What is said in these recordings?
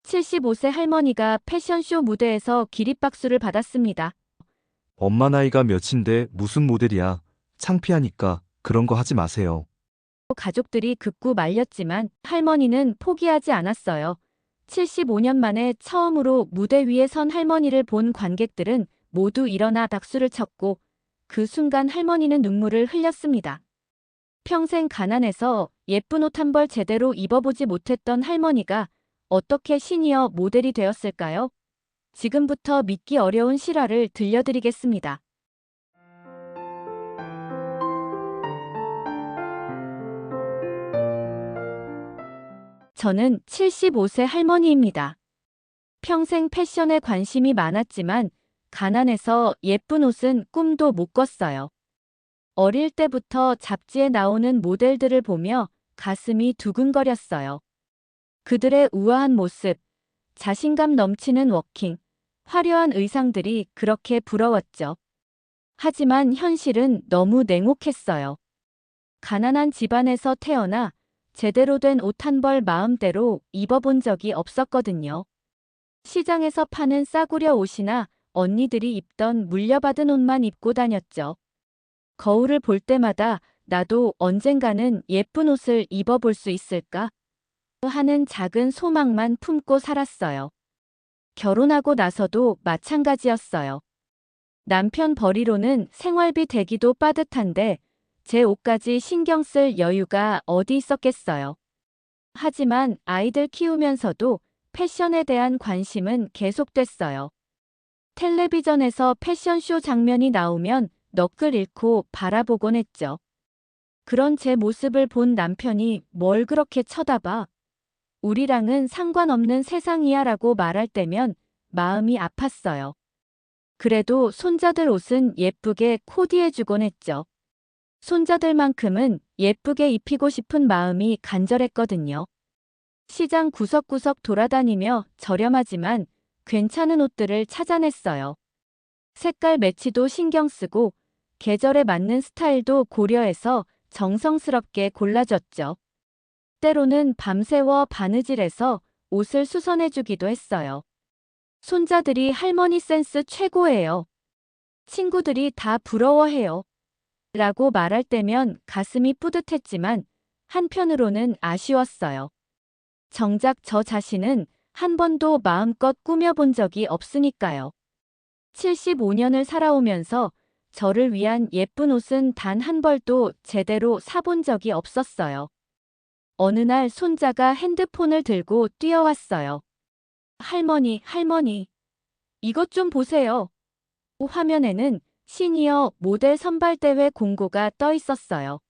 75세 할머니가 패션쇼 무대에서 기립박수를 받았습니다. 엄마 나이가 몇인데 무슨 모델이야. 창피하니까 그런 거 하지 마세요. 가족들이 극구 말렸지만 할머니는 포기하지 않았어요. 75년 만에 처음으로 무대 위에 선 할머니를 본 관객들은 모두 일어나 박수를 쳤고 그 순간 할머니는 눈물을 흘렸습니다. 평생 가난해서 예쁜 옷 한 벌 제대로 입어보지 못했던 할머니가 어떻게 시니어 모델이 되었을까요? 지금부터 믿기 어려운 실화를 들려드리겠습니다. 저는 75세 할머니입니다. 평생 패션에 관심이 많았지만 가난해서 예쁜 옷은 꿈도 못 꿨어요. 어릴 때부터 잡지에 나오는 모델들을 보며 가슴이 두근거렸어요. 그들의 우아한 모습, 자신감 넘치는 워킹, 화려한 의상들이 그렇게 부러웠죠. 하지만 현실은 너무 냉혹했어요. 가난한 집안에서 태어나 제대로 된 옷 한 벌 마음대로 입어본 적이 없었거든요. 시장에서 파는 싸구려 옷이나 언니들이 입던 물려받은 옷만 입고 다녔죠. 거울을 볼 때마다 나도 언젠가는 예쁜 옷을 입어볼 수 있을까? 하는 작은 소망만 품고 살았어요. 결혼하고 나서도 마찬가지였어요. 남편 벌이로는 생활비 대기도 빠듯한데 제 옷까지 신경 쓸 여유가 어디 있었겠어요. 하지만 아이들 키우면서도 패션에 대한 관심은 계속됐어요. 텔레비전에서 패션쇼 장면이 나오면 넋을 잃고 바라보곤 했죠. 그런 제 모습을 본 남편이 뭘 그렇게 쳐다봐? 우리랑은 상관없는 세상이야 라고 말할 때면 마음이 아팠어요. 그래도 손자들 옷은 예쁘게 코디해주곤 했죠. 손자들만큼은 예쁘게 입히고 싶은 마음이 간절했거든요. 시장 구석구석 돌아다니며 저렴하지만 괜찮은 옷들을 찾아냈어요. 색깔 매치도 신경 쓰고 계절에 맞는 스타일도 고려해서 정성스럽게 골라줬죠. 때로는 밤새워 바느질해서 옷을 수선해주기도 했어요. 손자들이 할머니 센스 최고예요. 친구들이 다 부러워해요. 라고 말할 때면 가슴이 뿌듯했지만 한편으로는 아쉬웠어요. 정작 저 자신은 한 번도 마음껏 꾸며본 적이 없으니까요. 75년을 살아오면서 저를 위한 예쁜 옷은 단 한 벌도 제대로 사본 적이 없었어요. 어느 날 손자가 핸드폰을 들고 뛰어왔어요. 할머니, 할머니, 이것 좀 보세요. 화면에는 시니어 모델 선발대회 공고가 떠 있었어요.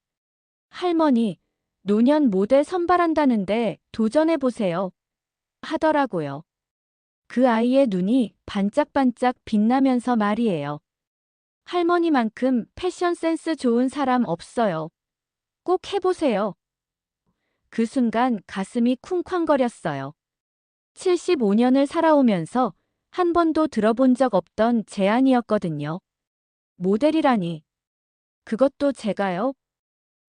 할머니, 노년 모델 선발한다는데 도전해보세요. 하더라고요. 그 아이의 눈이 반짝반짝 빛나면서 말이에요. 할머니만큼 패션 센스 좋은 사람 없어요. 꼭 해보세요. 그 순간 가슴이 쿵쾅거렸어요. 75년을 살아오면서 한 번도 들어본 적 없던 제안이었거든요. 모델이라니. 그것도 제가요?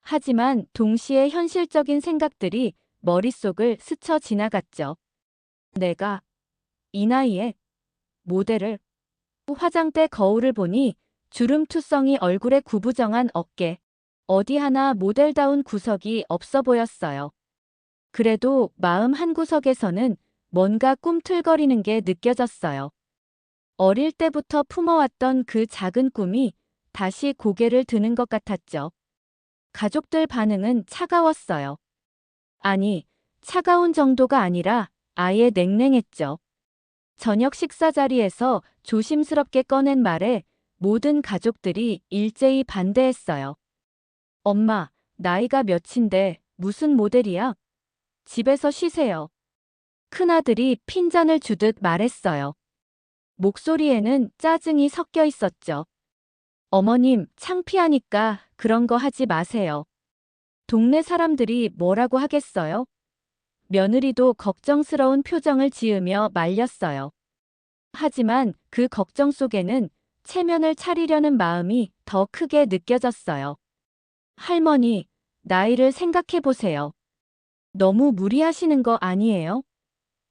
하지만 동시에 현실적인 생각들이 머릿속을 스쳐 지나갔죠. 내가 이 나이에 모델을 화장대 거울을 보니 주름투성이 얼굴에 구부정한 어깨, 어디 하나 모델다운 구석이 없어 보였어요. 그래도 마음 한구석에서는 뭔가 꿈틀거리는 게 느껴졌어요. 어릴 때부터 품어왔던 그 작은 꿈이 다시 고개를 드는 것 같았죠. 가족들 반응은 차가웠어요. 아니, 차가운 정도가 아니라 아예 냉랭했죠. 저녁 식사 자리에서 조심스럽게 꺼낸 말에 모든 가족들이 일제히 반대했어요. 엄마, 나이가 몇인데 무슨 모델이야? 집에서 쉬세요. 큰아들이 핀잔을 주듯 말했어요. 목소리에는 짜증이 섞여 있었죠. 어머님, 창피하니까 그런 거 하지 마세요. 동네 사람들이 뭐라고 하겠어요? 며느리도 걱정스러운 표정을 지으며 말렸어요. 하지만 그 걱정 속에는 체면을 차리려는 마음이 더 크게 느껴졌어요. 할머니, 나이를 생각해 보세요. 너무 무리하시는 거 아니에요?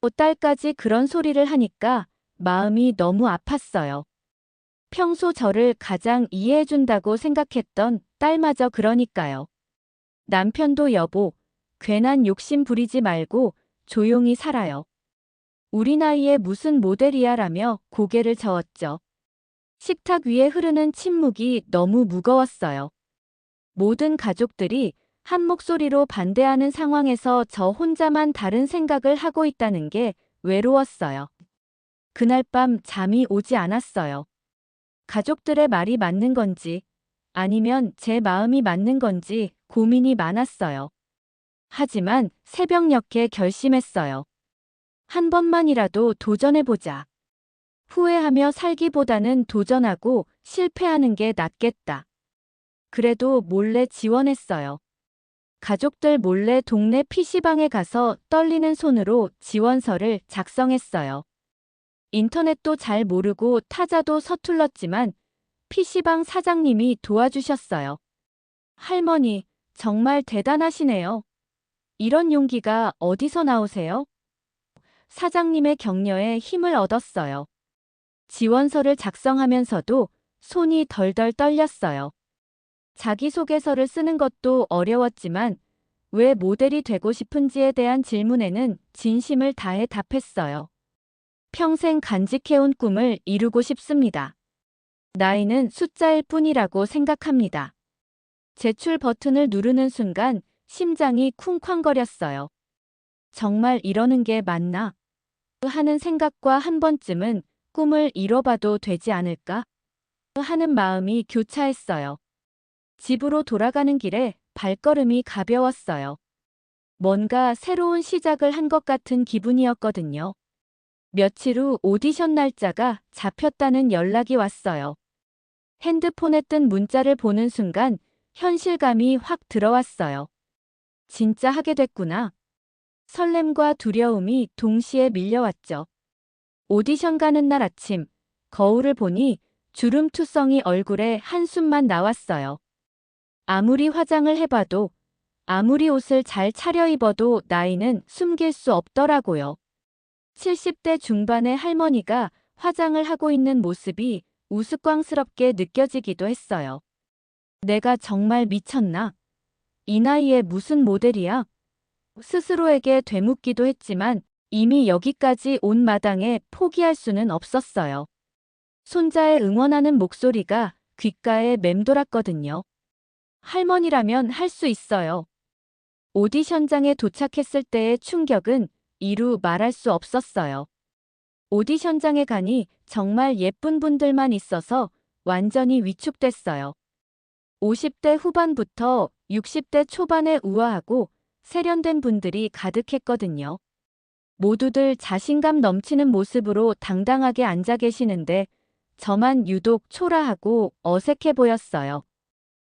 딸까지 그런 소리를 하니까 마음이 너무 아팠어요. 평소 저를 가장 이해해준다고 생각했던 딸마저 그러니까요. 남편도 여보, 괜한 욕심 부리지 말고 조용히 살아요. 우리 나이에 무슨 모델이야 라며 고개를 저었죠. 식탁 위에 흐르는 침묵이 너무 무거웠어요. 모든 가족들이 한 목소리로 반대하는 상황에서 저 혼자만 다른 생각을 하고 있다는 게 외로웠어요. 그날 밤 잠이 오지 않았어요. 가족들의 말이 맞는 건지 아니면 제 마음이 맞는 건지 고민이 많았어요. 하지만 새벽녘에 결심했어요. 한 번만이라도 도전해보자. 후회하며 살기보다는 도전하고 실패하는 게 낫겠다. 그래도 몰래 지원했어요. 가족들 몰래 동네 PC방에 가서 떨리는 손으로 지원서를 작성했어요. 인터넷도 잘 모르고 타자도 서툴렀지만 PC방 사장님이 도와주셨어요. 할머니, 정말 대단하시네요. 이런 용기가 어디서 나오세요? 사장님의 격려에 힘을 얻었어요. 지원서를 작성하면서도 손이 덜덜 떨렸어요. 자기소개서를 쓰는 것도 어려웠지만 왜 모델이 되고 싶은지에 대한 질문에는 진심을 다해 답했어요. 평생 간직해온 꿈을 이루고 싶습니다. 나이는 숫자일 뿐이라고 생각합니다. 제출 버튼을 누르는 순간 심장이 쿵쾅거렸어요. 정말 이러는 게 맞나? 하는 생각과 한 번쯤은 꿈을 이뤄봐도 되지 않을까? 하는 마음이 교차했어요. 집으로 돌아가는 길에 발걸음이 가벼웠어요. 뭔가 새로운 시작을 한 것 같은 기분이었거든요. 며칠 후 오디션 날짜가 잡혔다는 연락이 왔어요. 핸드폰에 뜬 문자를 보는 순간 현실감이 확 들어왔어요. 진짜 하게 됐구나. 설렘과 두려움이 동시에 밀려왔죠. 오디션 가는 날 아침, 거울을 보니 주름투성이 얼굴에 한숨만 나왔어요. 아무리 화장을 해봐도, 아무리 옷을 잘 차려입어도 나이는 숨길 수 없더라고요. 70대 중반의 할머니가 화장을 하고 있는 모습이 우스꽝스럽게 느껴지기도 했어요. 내가 정말 미쳤나? 이 나이에 무슨 모델이야? 스스로에게 되묻기도 했지만 이미 여기까지 온 마당에 포기할 수는 없었어요. 손자의 응원하는 목소리가 귓가에 맴돌았거든요. 할머니라면 할 수 있어요. 오디션장에 도착했을 때의 충격은 이루 말할 수 없었어요. 오디션장에 가니 정말 예쁜 분들만 있어서 완전히 위축됐어요. 50대 후반부터 60대 초반의 우아하고 세련된 분들이 가득했거든요. 모두들 자신감 넘치는 모습으로 당당하게 앉아 계시는데 저만 유독 초라하고 어색해 보였어요.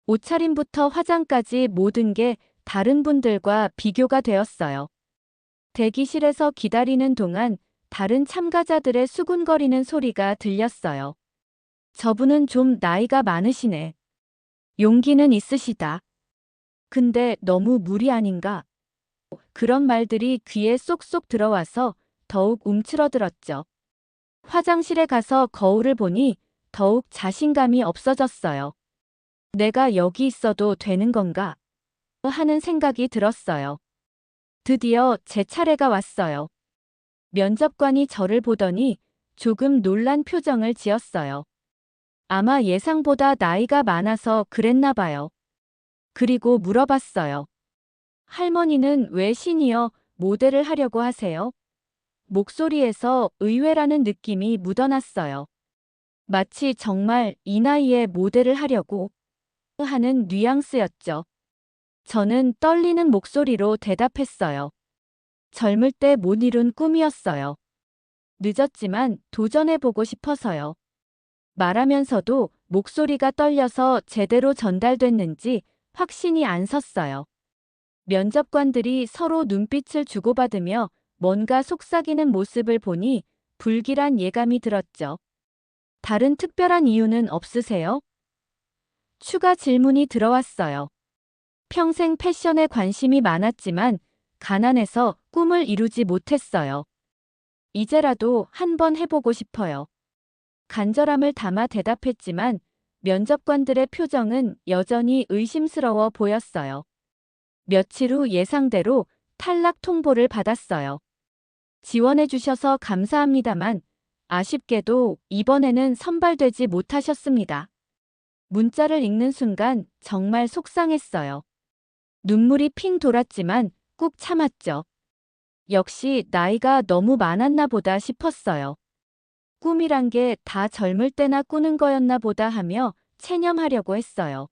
옷차림부터 화장까지 모든 게 다른 분들과 비교가 되었어요. 대기실에서 기다리는 동안 다른 참가자들의 수군거리는 소리가 들렸어요. 저분은 좀 나이가 많으시네. 용기는 있으시다. 근데 너무 무리 아닌가? 그런 말들이 귀에 쏙쏙 들어와서 더욱 움츠러들었죠. 화장실에 가서 거울을 보니 더욱 자신감이 없어졌어요. 내가 여기 있어도 되는 건가? 하는 생각이 들었어요. 드디어 제 차례가 왔어요. 면접관이 저를 보더니 조금 놀란 표정을 지었어요. 아마 예상보다 나이가 많아서 그랬나 봐요. 그리고 물어봤어요. 할머니는 왜 시니어 모델을 하려고 하세요? 목소리에서 의외라는 느낌이 묻어났어요. 마치 정말 이 나이에 모델을 하려고 하는 뉘앙스였죠. 저는 떨리는 목소리로 대답했어요. 젊을 때 못 이룬 꿈이었어요. 늦었지만 도전해보고 싶어서요. 말하면서도 목소리가 떨려서 제대로 전달됐는지 확신이 안 섰어요. 면접관들이 서로 눈빛을 주고받으며 뭔가 속삭이는 모습을 보니 불길한 예감이 들었죠. 다른 특별한 이유는 없으세요? 추가 질문이 들어왔어요. 평생 패션에 관심이 많았지만 가난해서 꿈을 이루지 못했어요. 이제라도 한번 해보고 싶어요. 간절함을 담아 대답했지만 면접관들의 표정은 여전히 의심스러워 보였어요. 며칠 후 예상대로 탈락 통보를 받았어요. 지원해주셔서 감사합니다만 아쉽게도 이번에는 선발되지 못하셨습니다. 문자를 읽는 순간 정말 속상했어요. 눈물이 핑 돌았지만 꾹 참았죠. 역시 나이가 너무 많았나 보다 싶었어요. 꿈이란 게 다 젊을 때나 꾸는 거였나 보다 하며 체념하려고 했어요.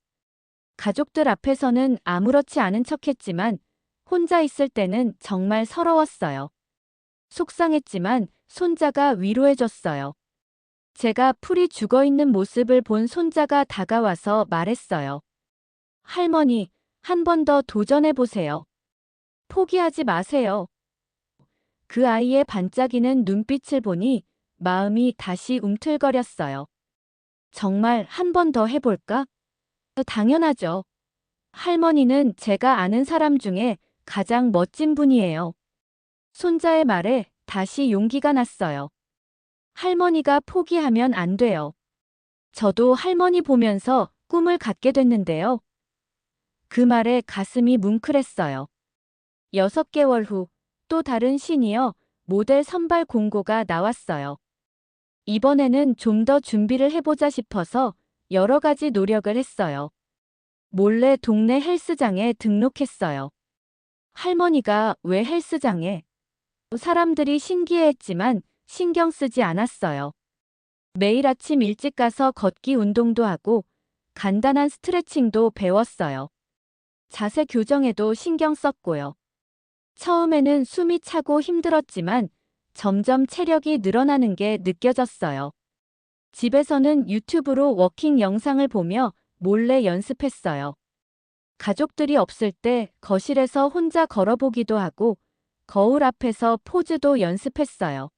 가족들 앞에서는 아무렇지 않은 척했지만 혼자 있을 때는 정말 서러웠어요. 속상했지만 손자가 위로해줬어요. 제가 풀이 죽어있는 모습을 본 손자가 다가와서 말했어요. 할머니, 한 번 더 도전해보세요. 포기하지 마세요. 그 아이의 반짝이는 눈빛을 보니 마음이 다시 움틀거렸어요. 정말 한 번 더 해볼까? 당연하죠. 할머니는 제가 아는 사람 중에 가장 멋진 분이에요. 손자의 말에 다시 용기가 났어요. 할머니가 포기하면 안 돼요. 저도 할머니 보면서 꿈을 갖게 됐는데요. 그 말에 가슴이 뭉클했어요. 6개월 후 또 다른 시니어 모델 선발 공고가 나왔어요. 이번에는 좀 더 준비를 해보자 싶어서 여러 가지 노력을 했어요. 몰래 동네 헬스장에 등록했어요. 할머니가 왜 헬스장에? 사람들이 신기해했지만 신경 쓰지 않았어요. 매일 아침 일찍 가서 걷기 운동도 하고 간단한 스트레칭도 배웠어요. 자세 교정에도 신경 썼고요. 처음에는 숨이 차고 힘들었지만 점점 체력이 늘어나는 게 느껴졌어요. 집에서는 유튜브로 워킹 영상을 보며 몰래 연습했어요. 가족들이 없을 때 거실에서 혼자 걸어보기도 하고 거울 앞에서 포즈도 연습했어요.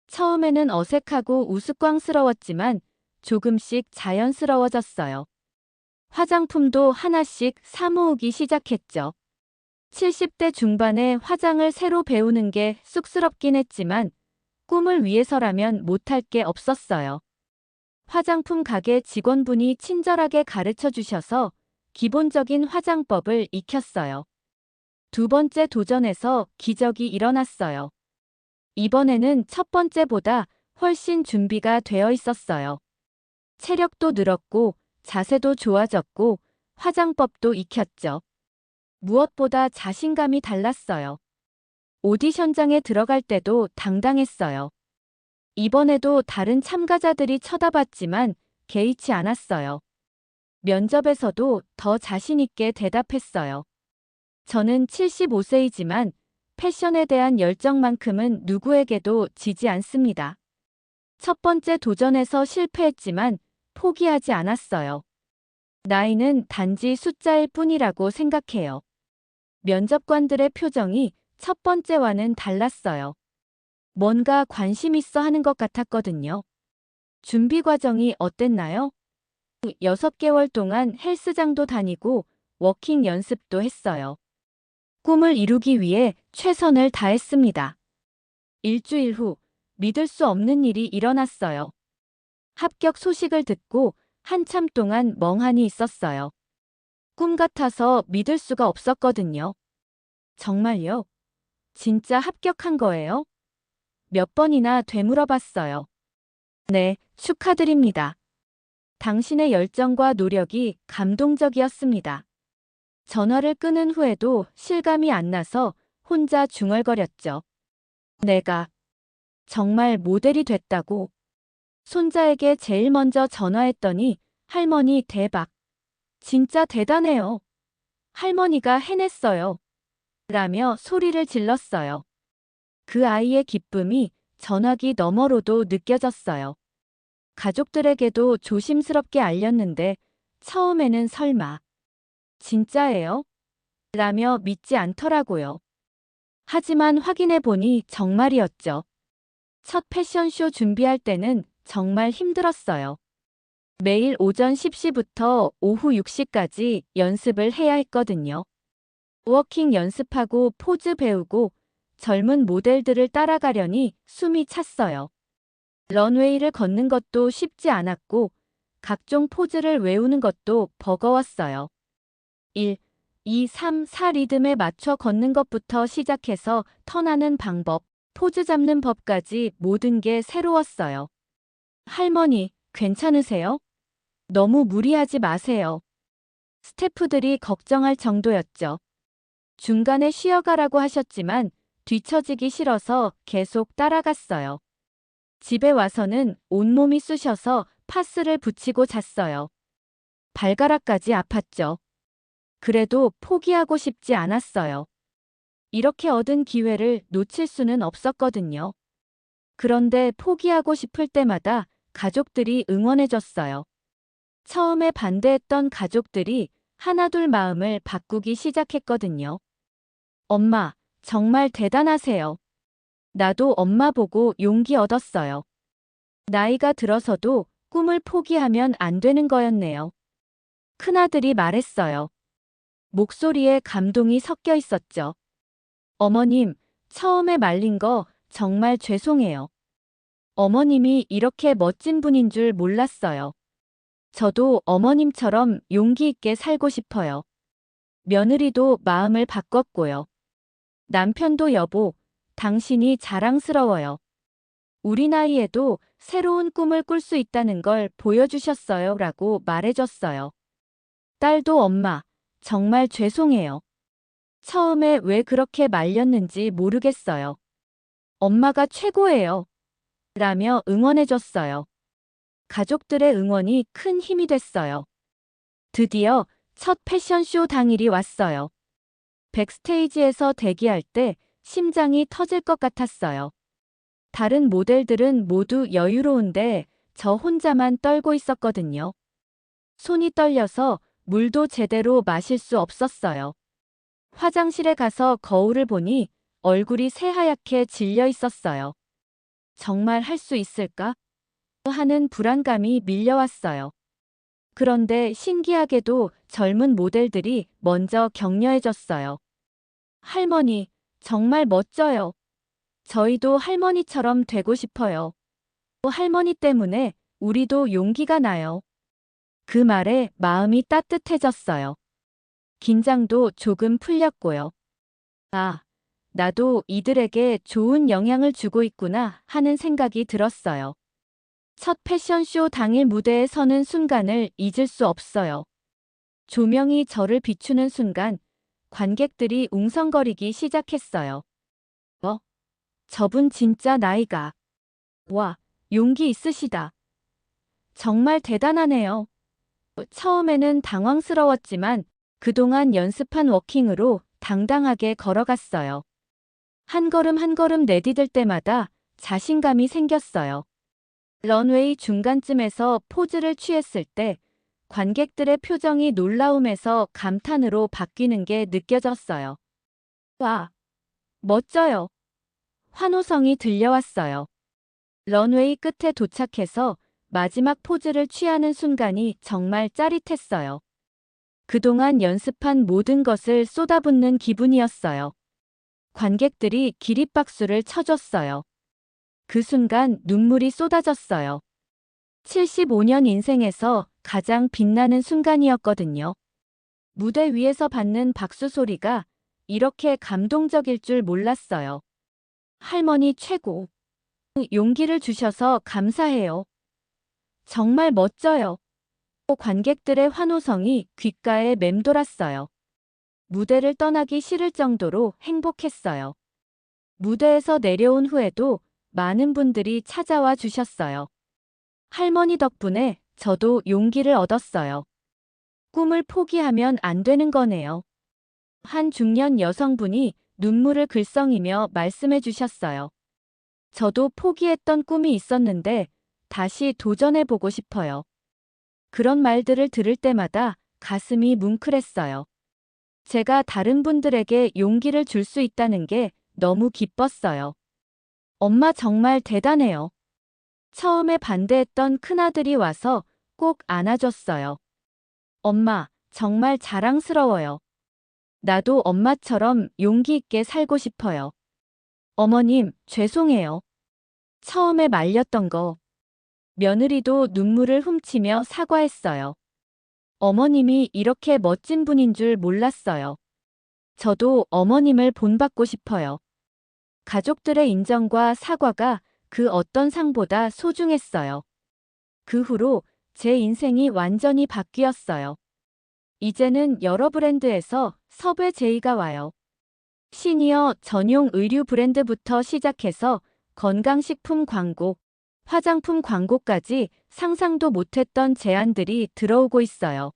처음에는 어색하고 우스꽝스러웠지만 조금씩 자연스러워졌어요. 화장품도 하나씩 사 모으기 시작했죠. 70대 중반에 화장을 새로 배우는 게 쑥스럽긴 했지만 꿈을 위해서라면 못할 게 없었어요. 화장품 가게 직원분이 친절하게 가르쳐 주셔서 기본적인 화장법을 익혔어요. 두 번째 도전에서 기적이 일어났어요. 이번에는 첫 번째보다 훨씬 준비가 되어 있었어요. 체력도 늘었고 자세도 좋아졌고 화장법도 익혔죠. 무엇보다 자신감이 달랐어요. 오디션장에 들어갈 때도 당당했어요. 이번에도 다른 참가자들이 쳐다봤지만 개의치 않았어요. 면접에서도 더 자신있게 대답했어요. 저는 75세이지만 패션에 대한 열정만큼은 누구에게도 지지 않습니다. 첫 번째 도전에서 실패했지만 포기하지 않았어요. 나이는 단지 숫자일 뿐이라고 생각해요. 면접관들의 표정이 첫 번째와는 달랐어요. 뭔가 관심 있어 하는 것 같았거든요. 준비 과정이 어땠나요? 6개월 동안 헬스장도 다니고 워킹 연습도 했어요. 꿈을 이루기 위해 최선을 다했습니다. 일주일 후 믿을 수 없는 일이 일어났어요. 합격 소식을 듣고 한참 동안 멍하니 있었어요. 꿈 같아서 믿을 수가 없었거든요. 정말요? 진짜 합격한 거예요? 몇 번이나 되물어봤어요. 네, 축하드립니다. 당신의 열정과 노력이 감동적이었습니다. 전화를 끊은 후에도 실감이 안 나서 혼자 중얼거렸죠. 내가 정말 모델이 됐다고. 손자에게 제일 먼저 전화했더니 할머니 대박. 진짜 대단해요. 할머니가 해냈어요. 라며 소리를 질렀어요. 그 아이의 기쁨이 전화기 너머로도 느껴졌어요. 가족들에게도 조심스럽게 알렸는데 처음에는 설마 진짜예요? 라며 믿지 않더라고요. 하지만 확인해 보니 정말이었죠. 첫 패션쇼 준비할 때는 정말 힘들었어요. 매일 오전 10시부터 오후 6시까지 연습을 해야 했거든요. 워킹 연습하고 포즈 배우고 젊은 모델들을 따라가려니 숨이 찼어요. 런웨이를 걷는 것도 쉽지 않았고 각종 포즈를 외우는 것도 버거웠어요. 1, 2, 3, 4 리듬에 맞춰 걷는 것부터 시작해서 턴하는 방법, 포즈 잡는 법까지 모든 게 새로웠어요. 할머니, 괜찮으세요? 너무 무리하지 마세요. 스태프들이 걱정할 정도였죠. 중간에 쉬어가라고 하셨지만 뒤처지기 싫어서 계속 따라갔어요. 집에 와서는 온몸이 쑤셔서 파스를 붙이고 잤어요. 발가락까지 아팠죠. 그래도 포기하고 싶지 않았어요. 이렇게 얻은 기회를 놓칠 수는 없었거든요. 그런데 포기하고 싶을 때마다 가족들이 응원해줬어요. 처음에 반대했던 가족들이 하나둘 마음을 바꾸기 시작했거든요. 엄마, 정말 대단하세요. 나도 엄마 보고 용기 얻었어요. 나이가 들어서도 꿈을 포기하면 안 되는 거였네요. 큰아들이 말했어요. 목소리에 감동이 섞여 있었죠. 어머님, 처음에 말린 거 정말 죄송해요. 어머님이 이렇게 멋진 분인 줄 몰랐어요. 저도 어머님처럼 용기 있게 살고 싶어요. 며느리도 마음을 바꿨고요. 남편도 여보, 당신이 자랑스러워요. 우리 나이에도 새로운 꿈을 꿀 수 있다는 걸 보여주셨어요. 라고 말해줬어요. 딸도 엄마, 정말 죄송해요. 처음에 왜 그렇게 말렸는지 모르겠어요. 엄마가 최고예요. 라며 응원해줬어요. 가족들의 응원이 큰 힘이 됐어요. 드디어 첫 패션쇼 당일이 왔어요. 백스테이지에서 대기할 때 심장이 터질 것 같았어요. 다른 모델들은 모두 여유로운데 저 혼자만 떨고 있었거든요. 손이 떨려서 물도 제대로 마실 수 없었어요. 화장실에 가서 거울을 보니 얼굴이 새하얗게 질려 있었어요. 정말 할 수 있을까? 하는 불안감이 밀려왔어요. 그런데 신기하게도 젊은 모델들이 먼저 격려해줬어요. 할머니, 정말 멋져요. 저희도 할머니처럼 되고 싶어요. 할머니 때문에 우리도 용기가 나요. 그 말에 마음이 따뜻해졌어요. 긴장도 조금 풀렸고요. 아, 나도 이들에게 좋은 영향을 주고 있구나 하는 생각이 들었어요. 첫 패션쇼 당일 무대에 서는 순간을 잊을 수 없어요. 조명이 저를 비추는 순간 관객들이 웅성거리기 시작했어요. 저분 진짜 나이가. 와, 용기 있으시다. 정말 대단하네요. 처음에는 당황스러웠지만 그동안 연습한 워킹으로 당당하게 걸어갔어요. 한 걸음 한 걸음 내디딜 때마다 자신감이 생겼어요. 런웨이 중간쯤에서 포즈를 취했을 때 관객들의 표정이 놀라움에서 감탄으로 바뀌는 게 느껴졌어요. 와, 멋져요. 환호성이 들려왔어요. 런웨이 끝에 도착해서 마지막 포즈를 취하는 순간이 정말 짜릿했어요. 그동안 연습한 모든 것을 쏟아붓는 기분이었어요. 관객들이 기립박수를 쳐줬어요. 그 순간 눈물이 쏟아졌어요. 75년 인생에서 가장 빛나는 순간이었거든요. 무대 위에서 받는 박수 소리가 이렇게 감동적일 줄 몰랐어요. 할머니 최고. 용기를 주셔서 감사해요. 정말 멋져요. 관객들의 환호성이 귓가에 맴돌았어요. 무대를 떠나기 싫을 정도로 행복했어요. 무대에서 내려온 후에도 많은 분들이 찾아와 주셨어요. 할머니 덕분에 저도 용기를 얻었어요. 꿈을 포기하면 안 되는 거네요. 한 중년 여성분이 눈물을 글썽이며 말씀해 주셨어요. 저도 포기했던 꿈이 있었는데 다시 도전해 보고 싶어요. 그런 말들을 들을 때마다 가슴이 뭉클했어요. 제가 다른 분들에게 용기를 줄 수 있다는 게 너무 기뻤어요. 엄마 정말 대단해요. 처음에 반대했던 큰아들이 와서 꼭 안아줬어요. 엄마, 정말 자랑스러워요. 나도 엄마처럼 용기 있게 살고 싶어요. 어머님, 죄송해요. 처음에 말렸던 거. 며느리도 눈물을 훔치며 사과했어요. 어머님이 이렇게 멋진 분인 줄 몰랐어요. 저도 어머님을 본받고 싶어요. 가족들의 인정과 사과가 그 어떤 상보다 소중했어요. 그 후로 제 인생이 완전히 바뀌었어요. 이제는 여러 브랜드에서 섭외 제의가 와요. 시니어 전용 의류 브랜드부터 시작해서 건강식품 광고, 화장품 광고까지 상상도 못했던 제안들이 들어오고 있어요.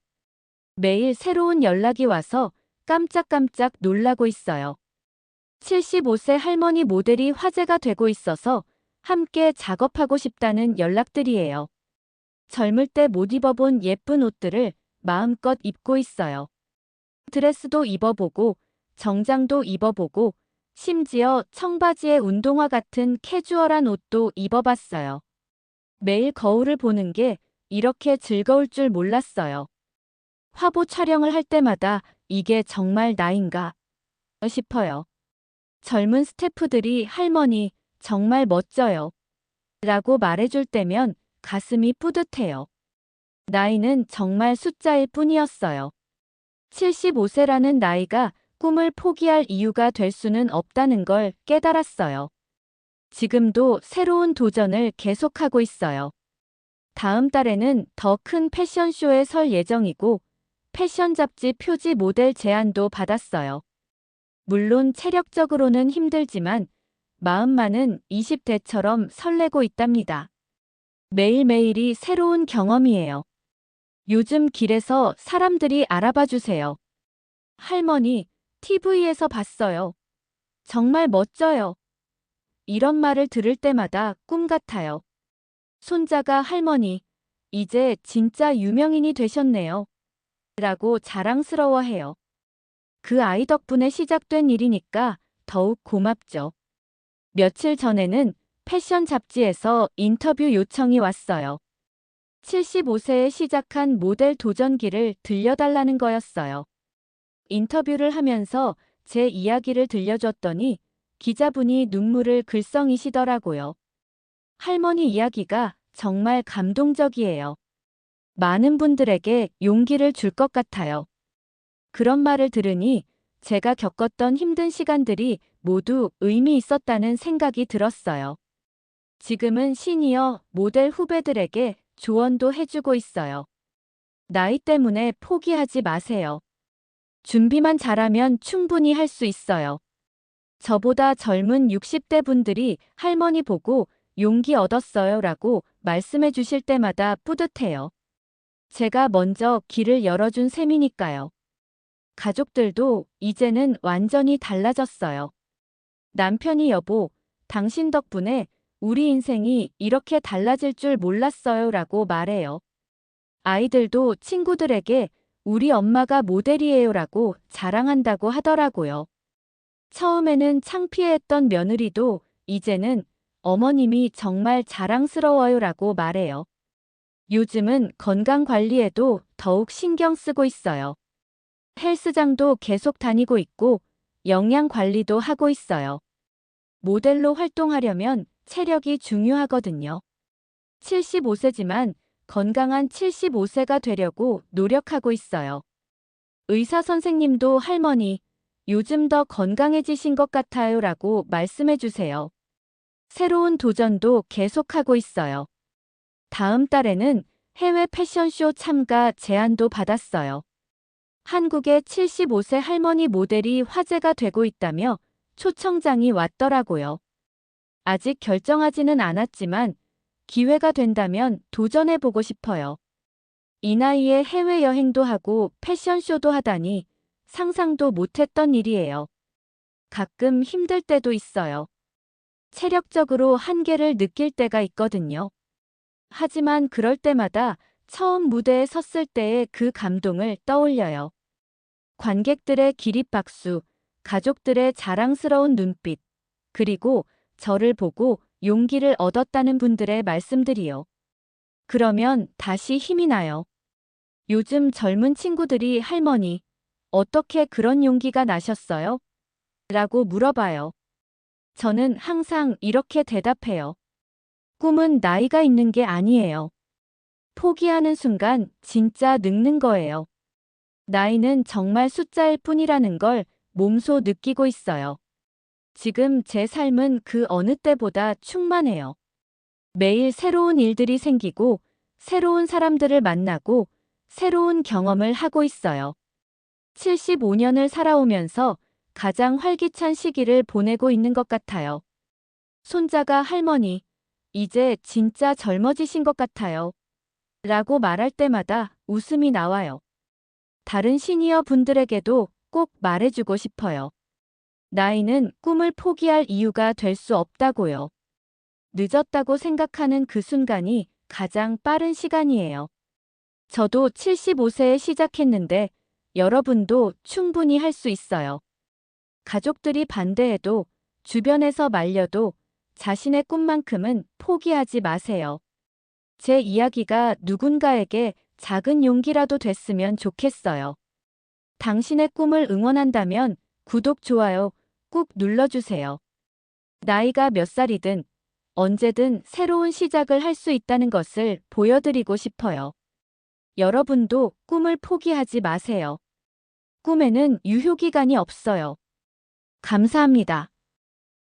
매일 새로운 연락이 와서 깜짝깜짝 놀라고 있어요. 75세 할머니 모델이 화제가 되고 있어서 함께 작업하고 싶다는 연락들이에요. 젊을 때 못 입어본 예쁜 옷들을 마음껏 입고 있어요. 드레스도 입어보고, 정장도 입어보고, 심지어 청바지에 운동화 같은 캐주얼한 옷도 입어봤어요. 매일 거울을 보는 게 이렇게 즐거울 줄 몰랐어요. 화보 촬영을 할 때마다 이게 정말 나인가 싶어요. 젊은 스태프들이 할머니, 정말 멋져요. 라고 말해줄 때면 가슴이 뿌듯해요. 나이는 정말 숫자일 뿐이었어요. 75세라는 나이가 꿈을 포기할 이유가 될 수는 없다는 걸 깨달았어요. 지금도 새로운 도전을 계속하고 있어요. 다음 달에는 더 큰 패션쇼에 설 예정이고 패션 잡지 표지 모델 제안도 받았어요. 물론 체력적으로는 힘들지만 마음만은 20대처럼 설레고 있답니다. 매일매일이 새로운 경험이에요. 요즘 길에서 사람들이 알아봐 주세요. 할머니, TV에서 봤어요. 정말 멋져요. 이런 말을 들을 때마다 꿈 같아요. 손자가 할머니, 이제 진짜 유명인이 되셨네요. 라고 자랑스러워해요. 그 아이 덕분에 시작된 일이니까 더욱 고맙죠. 며칠 전에는 패션 잡지에서 인터뷰 요청이 왔어요. 75세에 시작한 모델 도전기를 들려달라는 거였어요. 인터뷰를 하면서 제 이야기를 들려줬더니 기자분이 눈물을 글썽이시더라고요. 할머니 이야기가 정말 감동적이에요. 많은 분들에게 용기를 줄 것 같아요. 그런 말을 들으니 제가 겪었던 힘든 시간들이 모두 의미 있었다는 생각이 들었어요. 지금은 시니어 모델 후배들에게 조언도 해주고 있어요. 나이 때문에 포기하지 마세요. 준비만 잘하면 충분히 할 수 있어요. 저보다 젊은 60대 분들이 할머니 보고 용기 얻었어요 라고 말씀해 주실 때마다 뿌듯해요. 제가 먼저 길을 열어준 셈이니까요. 가족들도 이제는 완전히 달라졌어요. 남편이 여보, 당신 덕분에 우리 인생이 이렇게 달라질 줄 몰랐어요 라고 말해요. 아이들도 친구들에게 우리 엄마가 모델이에요 라고 자랑한다고 하더라고요. 처음에는 창피해했던 며느리도 이제는 어머님이 정말 자랑스러워요 라고 말해요. 요즘은 건강 관리에도 더욱 신경 쓰고 있어요. 헬스장도 계속 다니고 있고 영양 관리도 하고 있어요. 모델로 활동하려면 체력이 중요하거든요. 75세지만 건강한 75세가 되려고 노력하고 있어요. 의사 선생님도 할머니, 요즘 더 건강해지신 것 같아요 라고 말씀해 주세요. 새로운 도전도 계속하고 있어요. 다음 달에는 해외 패션쇼 참가 제안도 받았어요. 한국의 75세 할머니 모델이 화제가 되고 있다며 초청장이 왔더라고요. 아직 결정하지는 않았지만 기회가 된다면 도전해보고 싶어요. 이 나이에 해외여행도 하고 패션쇼도 하다니 상상도 못했던 일이에요. 가끔 힘들 때도 있어요. 체력적으로 한계를 느낄 때가 있거든요. 하지만 그럴 때마다 처음 무대에 섰을 때의 그 감동을 떠올려요. 관객들의 기립박수, 가족들의 자랑스러운 눈빛, 그리고 저를 보고 용기를 얻었다는 분들의 말씀들이요. 그러면 다시 힘이 나요. 요즘 젊은 친구들이 할머니, 어떻게 그런 용기가 나셨어요? 라고 물어봐요. 저는 항상 이렇게 대답해요. 꿈은 나이가 있는 게 아니에요. 포기하는 순간 진짜 늙는 거예요. 나이는 정말 숫자일 뿐이라는 걸 몸소 느끼고 있어요. 지금 제 삶은 그 어느 때보다 충만해요. 매일 새로운 일들이 생기고, 새로운 사람들을 만나고, 새로운 경험을 하고 있어요. 75년을 살아오면서 가장 활기찬 시기를 보내고 있는 것 같아요. 손자가 할머니, 이제 진짜 젊어지신 것 같아요. 라고 말할 때마다 웃음이 나와요. 다른 시니어 분들에게도 꼭 말해주고 싶어요. 나이는 꿈을 포기할 이유가 될 수 없다고요. 늦었다고 생각하는 그 순간이 가장 빠른 시간이에요. 저도 75세에 시작했는데 여러분도 충분히 할 수 있어요. 가족들이 반대해도 주변에서 말려도 자신의 꿈만큼은 포기하지 마세요. 제 이야기가 누군가에게 작은 용기라도 됐으면 좋겠어요. 당신의 꿈을 응원한다면 구독, 좋아요 꾹 눌러주세요. 나이가 몇 살이든 언제든 새로운 시작을 할 수 있다는 것을 보여드리고 싶어요. 여러분도 꿈을 포기하지 마세요. 꿈에는 유효기간이 없어요. 감사합니다.